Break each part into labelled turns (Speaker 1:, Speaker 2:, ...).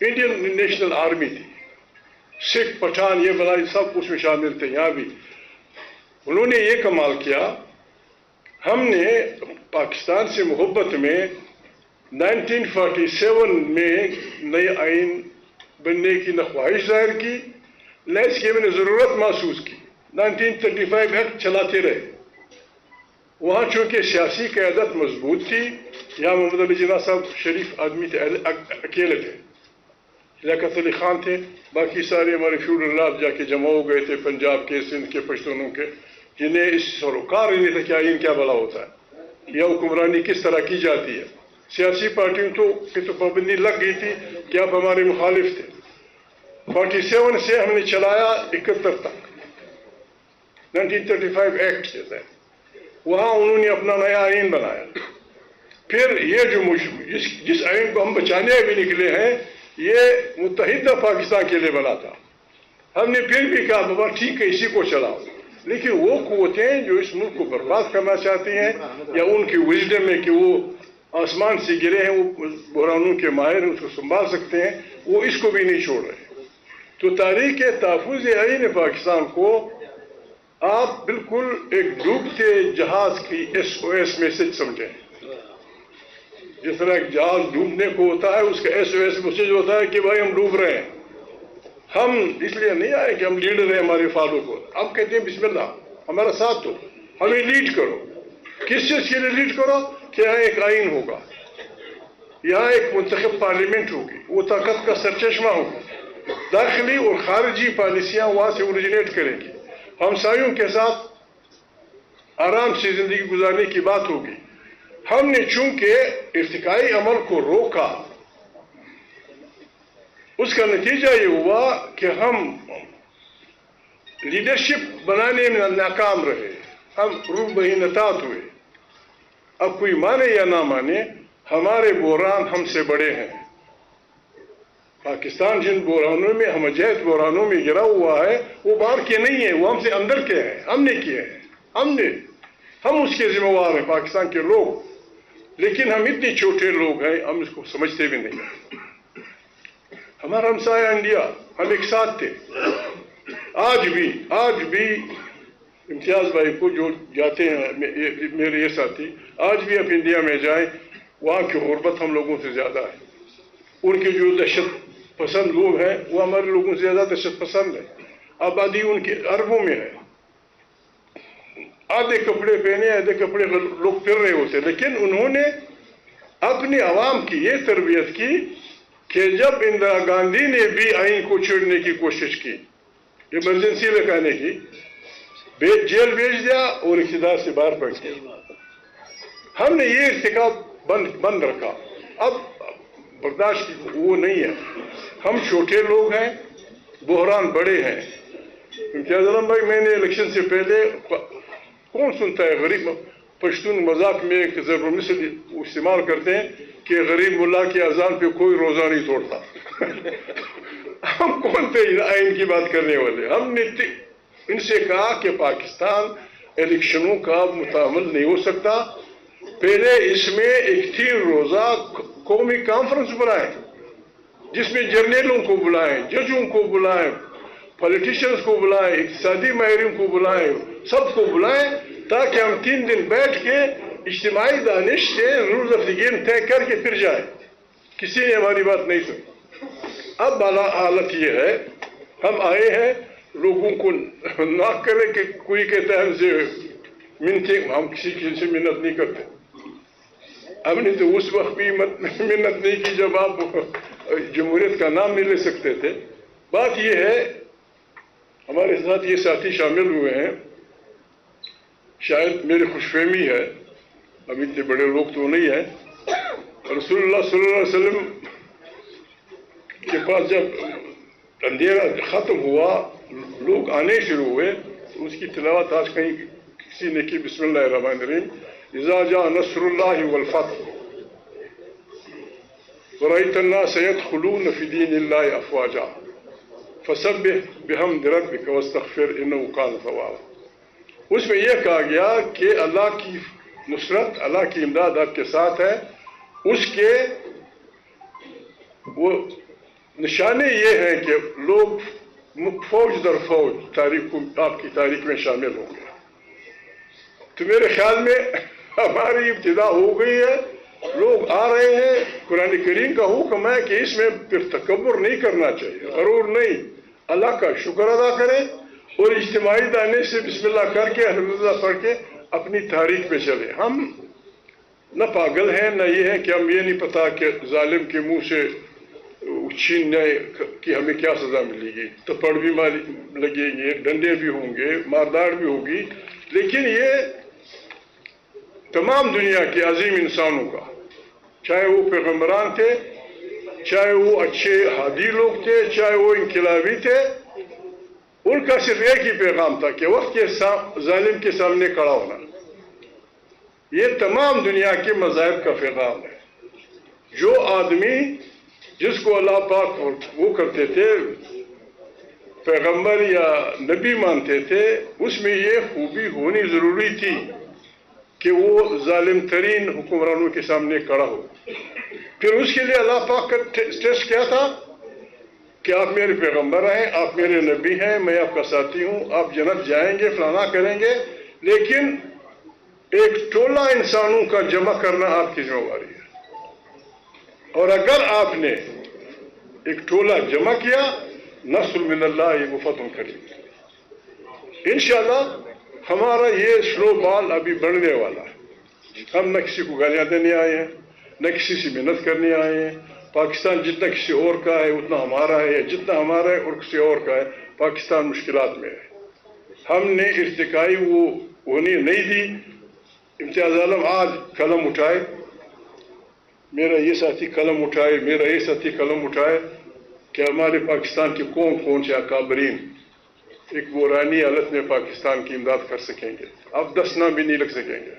Speaker 1: Indian national army تھی، سکھ پٹھان یہ بلائی سب اس میں شامل تھے. یہاں بھی انہوں نے یہ کمال کیا، ہم نے پاکستان سے محبت میں 1947 میں نئے آئین بننے کی نہ خواہش ظاہر کی نہ اس کی میں نے ضرورت محسوس کی. 1935 ایکٹ چلاتے رہے. وہاں چونکہ سیاسی قیادت مضبوط تھی، یہاں محمد علی جناح صاحب شریف آدمی تھے، اکیلے تھے، لیاقت علی خان تھے، باقی سارے ہمارے فیوڈل راج جا کے جمع ہو گئے تھے، پنجاب کے، سندھ کے، پشتونوں کے، جنہیں اس سروکار ہی نہیں تھا کہ آئین کیا بلا ہوتا ہے یا حکمرانی کس طرح کی جاتی ہے. سیاسی پارٹیوں کی تو پابندی لگ گئی تھی کہ آپ ہمارے مخالف تھے. 47 سے ہم نے چلایا 71 تک، 1935 ایکٹ کے تحت. وہاں انہوں نے اپنا نیا آئین بنایا. پھر یہ جو جس آئین کو ہم بچانے بھی نکلے ہیں یہ متحدہ پاکستان کے لیے بنا تھا. ہم نے پھر بھی کہا بابا ٹھیک ہے اسی کو چلاؤ، لیکن وہ قوتیں جو اس ملک کو برباد کرنا چاہتی ہیں یا ان کی وژڈم ہے کہ وہ آسمان سے گرے ہیں، وہ بحرانوں کے ماہر اس کو سنبھال سکتے ہیں، وہ اس کو بھی نہیں چھوڑ رہے. تو تحریک تحفظ آئین پاکستان کو آپ بالکل ایک ڈوبتے جہاز کی SOS میسج سمجھیں. جس طرح ایک جہاز ڈوبنے کو ہوتا ہے اس کا SOS میسج ہوتا ہے کہ بھائی ہم ڈوب رہے ہیں. ہم اس لیے نہیں آئے کہ ہم لیڈر ہیں ہمارے فالو کو، ہم کہتے ہیں بسم اللہ ہمارا ساتھ دو، ہمیں لیڈ کرو. کس چیز کے لیے لیڈ کرو؟ کہ یہاں ایک آئین ہوگا، یہاں ایک منتخب پارلیمنٹ ہوگی، وہ طاقت کا سرچشمہ ہوگا، داخلی اور خارجی پالیسیاں وہاں سے اوریجنیٹ کریں گی، ہمسایوں کے ساتھ آرام سے زندگی گزارنے کی بات ہوگی. ہم نے چونکہ ارتقائی عمل کو روکا، اس کا نتیجہ یہ ہوا کہ ہم لیڈرشپ بنانے میں ناکام رہے، ہم روبہینتات ہوئے. اب کوئی مانے یا نہ مانے ہمارے بحران ہم سے بڑے ہیں. پاکستان جن بحرانوں میں ہم جہت بحرانوں میں گرا ہوا ہے وہ باہر کے نہیں ہیں، وہ ہم سے اندر کے ہیں، ہم نے کیے ہیں، ہم اس کے ذمہ وار ہیں پاکستان کے لوگ. لیکن ہم اتنے چھوٹے لوگ ہیں ہم اس کو سمجھتے بھی نہیں ہیں. ہمارا ہمسایہ انڈیا، ہم ایک ساتھ تھے. آج بھی امتیاز بھائی کو جو جاتے ہیں میرے یہ ساتھی، آج بھی آپ انڈیا میں جائیں وہاں کی غربت ہم لوگوں سے زیادہ ہے. ان کے جو دہشت پسند لوگ ہیں وہ ہمارے لوگوں سے زیادہ دہشت پسند ہیں. آبادی ان کے اربوں میں ہے. آدھے کپڑے پہنے آدھے کپڑے لوگ پھر رہے ہوتے، لیکن انہوں نے اپنی عوام کی یہ تربیت کی کہ جب اندرا گاندھی نے بھی آئین کو چھوڑنے کی کوشش کی، ایمرجنسی لگانے کی، جیل بھیج دیا اور اقتدار سے باہر پڑ گیا. ہم نے یہ ارتکاب بند رکھا. اب برداشت وہ نہیں ہے. ہم چھوٹے لوگ ہیں، بحران بڑے ہیں. امتیاز عالم بھائی، میں نے الیکشن سے پہلے، کون سنتا ہے غریب پشتون مذاق میں ایک ضرب المثل استعمال کرتے ہیں کہ غریب ملا کی اذان پہ کوئی روزہ نہیں توڑتا. ہم کون تھے آئین کی بات کرنے والے؟ ہم نے ان سے کہا کہ پاکستان الیکشنوں کا متعامل نہیں ہو سکتا، پہلے اس میں ایک 3 روزہ قومی کانفرنس بلائیں جس میں جرنیلوں کو بلائیں، ججوں کو بلائیں، پولیٹیشنز کو بلائیں، اقتصادی ماہرین کو بلائیں، سب کو بلائیں، تاکہ ہم 3 دن بیٹھ کے اجتماعی دانش سے رولز آف دی گیم طے کر کے پھر جائیں. کسی نے ہماری بات نہیں سنی. اب حالت یہ ہے، ہم آئے ہیں لوگوں کو ناک کرے کہ کوئی کہتا ہے ہم سے منتیں، ہم کسی سے منت نہیں کرتے. ہم نے تو اس وقت بھی منت نہیں کی جب آپ جمہوریت کا نام نہیں لے سکتے تھے. بات یہ ہے، ہمارے ساتھ یہ ساتھی شامل ہوئے ہیں، شاید میری خوش فہمی ہے، اب اتنے بڑے لوگ تو نہیں ہیں. رسول اللہ صلی اللہ علیہ وسلم کے پاس جب اندھیرا ختم ہوا، لوگ آنے شروع ہوئے، اس کی تلاوت آج کہیں کسی نے کی، بسم اللہ الرحمن الرحیم، اذا جاء نصر اللہ والفتح ورأيت الناس يدخلون في دين الله افواجا فسبح بحمد ربك واستغفر انه كان توابا. اس میں یہ کہا گیا کہ اللہ کی نصرت، اللہ کی امداد آپ کے ساتھ ہے. اس کے وہ نشانے یہ ہیں کہ لوگ فوج در فوج تاریخ آپ کی تاریخ میں شامل ہوں گے. تو میرے خیال میں ہماری ابتدا ہو گئی ہے، لوگ آ رہے ہیں. قرآن کریم کا حکم ہے کہ اس میں پھر تکبر نہیں کرنا چاہیے، غرور نہیں، اللہ کا شکر ادا کریں اور اجتماعی دانے سے بسم اللہ کر کے الحمدللہ پڑھ کے اپنی تاریخ پہ چلیں. ہم نہ پاگل ہیں نہ یہ ہے کہ ہم یہ نہیں پتا کہ ظالم کے منہ سے چھیننے کہ ہمیں کیا سزا ملے گی. تھپڑ بھی لگے گے، ڈنڈے بھی ہوں گے، مارداڑ بھی ہوگی. لیکن یہ تمام دنیا کے عظیم انسانوں کا، چاہے وہ پیغمبران تھے، چاہے وہ اچھے ہادی لوگ تھے، چاہے وہ انقلابی تھے، ان کا صرف ایک ہی پیغام تھا کہ وقت کے ظالم کے سامنے کھڑا ہونا. یہ تمام دنیا کے مذاہب کا پیغام ہے. جو آدمی جس کو اللہ پاک وہ کرتے تھے، پیغمبر یا نبی مانتے تھے، اس میں یہ خوبی ہونی ضروری تھی کہ وہ ظالم ترین حکمرانوں کے سامنے کھڑا ہو. پھر اس کے لیے اللہ پاک کا ٹیسٹ کیا تھا کہ آپ میرے پیغمبر ہیں، آپ میرے نبی ہیں، میں آپ کا ساتھی ہوں، آپ جنت جائیں گے، فلانا کریں گے، لیکن ایک ٹولہ انسانوں کا جمع کرنا آپ کی ذمہ داری ہے. اور اگر آپ نے ایک ٹولہ جمع کیا، نصر من اللہ و فتح قریب. انشاءاللہ ہمارا یہ سلو بال ابھی بڑھنے والا ہے. ہم نہ کسی کو گالیاں دینے آئے ہیں، نہ کسی سے محنت کرنے آئے ہیں. پاکستان جتنا کسی اور کا ہے اتنا ہمارا ہے، یا جتنا ہمارا ہے اور کسی اور کا ہے. پاکستان مشکلات میں ہے. ہم نے ارتقائی وہ ہونی نہیں دی. امتیاز عالم آج قلم اٹھائے، میرا یہ ساتھی قلم اٹھائے، میرا یہ ساتھی قلم اٹھائے کہ ہمارے پاکستان کے کون کون سے اکابرین ایک بحرانی حالت میں پاکستان کی امداد کر سکیں گے. اب 10 نام بھی نہیں لکھ سکیں گے،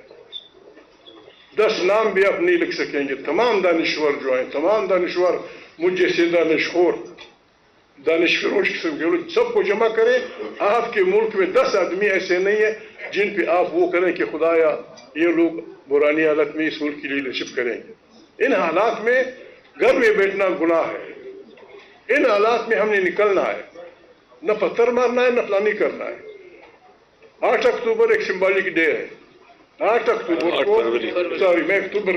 Speaker 1: 10 نام بھی آپ نہیں لکھ سکیں گے. تمام دانشور جو ہیں، تمام دانشور مجھ جیسے دانشور قسم کے لوگ سب کو جمع کریں. آپ کے ملک میں 10 آدمی ایسے نہیں ہیں جن پہ آپ وہ کریں کہ خدایا یہ لوگ بحرانی حالت میں اس ملک کی لیڈرشپ کریں گے. ان حالات میں گھر میں بیٹھنا گناہ ہے. ان حالات میں ہم نے نکلنا ہے، نہ پتھر مارنا ہے، نہ فلانی کرنا ہے. 8 اکتوبر ایک سمبولک ڈے ہے. 8 اکتوبر کو میں اکتوبر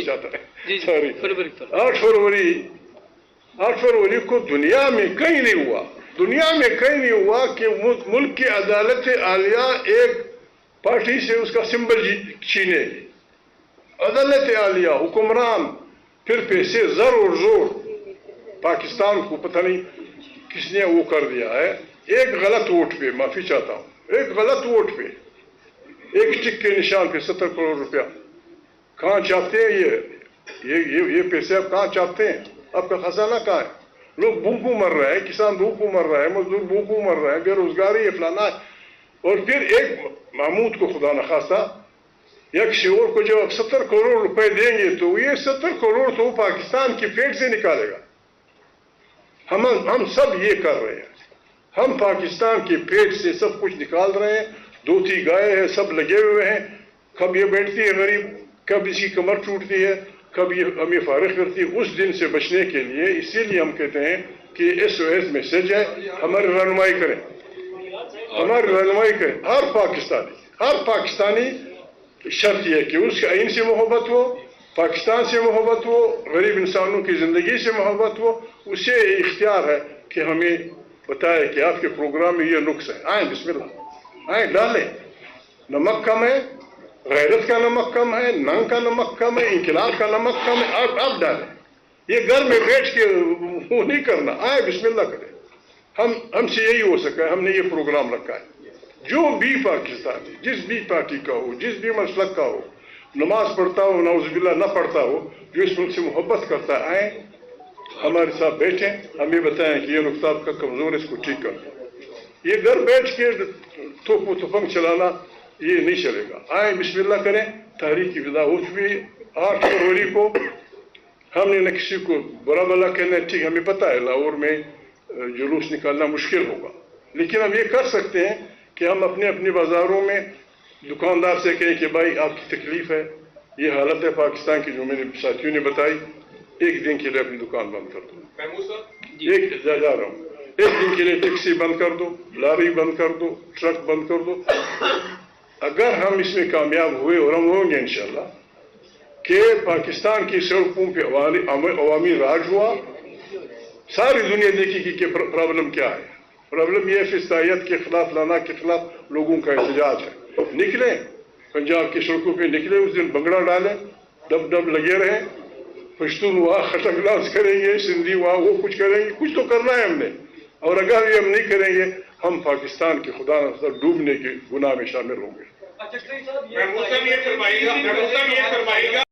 Speaker 1: چاہتا ہے، 8 فروری کو دنیا میں کہیں نہیں ہوا، دنیا میں کہیں نہیں ہوا کہ ملک کی عدالت عالیہ ایک پارٹی سے اس کا سمبل چھینے. عدالت عالیہ، حکمران، پھر پیسے زر اور زور. پاکستان کو پتہ نہیں کس نے وہ کر دیا ہے. ایک غلط ووٹ پہ، معافی چاہتا ہوں، ایک غلط ووٹ پہ، ایک ٹک کے نشان پہ 70 کروڑ روپیہ. کہاں چاہتے ہیں یہ پیسے آپ کہاں چاہتے ہیں؟ آپ کا خزانہ کہاں ہے؟ لوگ بھوکوں مر رہے ہیں، کسان بھوکوں مر رہے ہیں، مزدور بھوکوں مر رہے ہیں، بے روزگاری ہے، فلانا ہے. اور پھر ایک محمود کو خدا نخواستہ یا کسی اور کو جب آپ 70 کروڑ روپے دیں گے تو یہ 70 کروڑ تو پاکستان کی پیٹ سے نکالے گا. ہم سب یہ کر رہے ہیں. ہم پاکستان کے پیٹ سے سب کچھ نکال رہے ہیں. 2 گائے ہیں، سب لگے ہوئے ہیں. کب یہ بیٹھتی ہے غریب، کب اس کی کمر ٹوٹتی ہے، کب یہ ہمیں فارغ کرتی ہے. اس دن سے بچنے کے لیے اسی لیے ہم کہتے ہیں کہ SOS میسج ہے، ہماری رہنمائی کریں، ہماری رہنمائی کریں. ہر پاکستانی شرط یہ ہے کہ اس کے آئین سے محبت ہو، پاکستان سے محبت ہو، غریب انسانوں کی زندگی سے محبت ہو. اسے اختیار ہے کہ ہمیں بتائے کہ آپ کے پروگرام میں یہ نقص ہے. آئیں بسم اللہ، آئیں ڈالیں. نمک کم ہے، غیرت کا نمک کم ہے، ننگ کا نمک کم ہے، انقلاب کا نمک کم ہے. آپ ڈالیں. یہ گھر میں بیٹھ کے وہ نہیں کرنا. آئیں بسم اللہ کریں. ہم سے یہی ہو سکا ہے. ہم نے یہ پروگرام رکھا ہے. جو بھی پاکستانی جس بھی پارٹی کا ہو، جس بھی مسلک کا ہو، نماز پڑھتا ہو، نعوذ باللہ نہ پڑھتا ہو، جو اس ملک سے محبت کرتا ہے، آئیں ہمارے ساتھ بیٹھیں، ہمیں بتائیں کہ یہ نقطہ آپ کا کمزور ہے، اس کو ٹھیک کر دیں. یہ گھر بیٹھ کے توپ و تفنگ چلانا یہ نہیں چلے گا. آئیں بسم اللہ کریں. تحریک کی ابتدا ہو چکی. 8 فروری کو ہم نے نہ کسی کو برا بلا کہنا ہے. ٹھیک، ہمیں پتہ ہے لاہور میں جلوس نکالنا مشکل ہوگا، لیکن ہم یہ کر سکتے ہیں کہ ہم اپنے بازاروں میں دکاندار سے کہیں کہ بھائی آپ کی تکلیف ہے، یہ حالت ہے پاکستان کی جو میرے ساتھیوں نے بتائی، ایک دن کے لیے اپنی دکان بند کر دو،
Speaker 2: محمود صاحب
Speaker 1: ایک جا رہا ہوں، ایک دن کے لیے ٹیکسی بند کر دو، لاری بند کر دو، ٹرک بند کر دو. اگر ہم اس میں کامیاب ہوئے، اور ہم ہوں گے انشاءاللہ، کہ پاکستان کی سڑکوں پہ عوامی راج ہوا، ساری دنیا دیکھی کہ پرابلم کیا ہے. پرابلم یہ فسطائیت کے خلاف، لانا کے خلاف لوگوں کا احتجاج ہے. نکلیں پنجاب کی سڑکوں پہ، نکلیں اس دن بنگڑا ڈالیں، ڈب ڈب لگے رہیں، پشتون وہاں خٹک ڈانس کریں گے، سندھی وہاں وہ کچھ کریں گے. کچھ تو کرنا ہے ہم نے، اور اگر یہ ہم نہیں کریں گے ہم پاکستان کے خدا نخواستہ ڈوبنے کے گناہ میں شامل ہوں گے.
Speaker 2: محمود صاحب یہ فرمائیے گا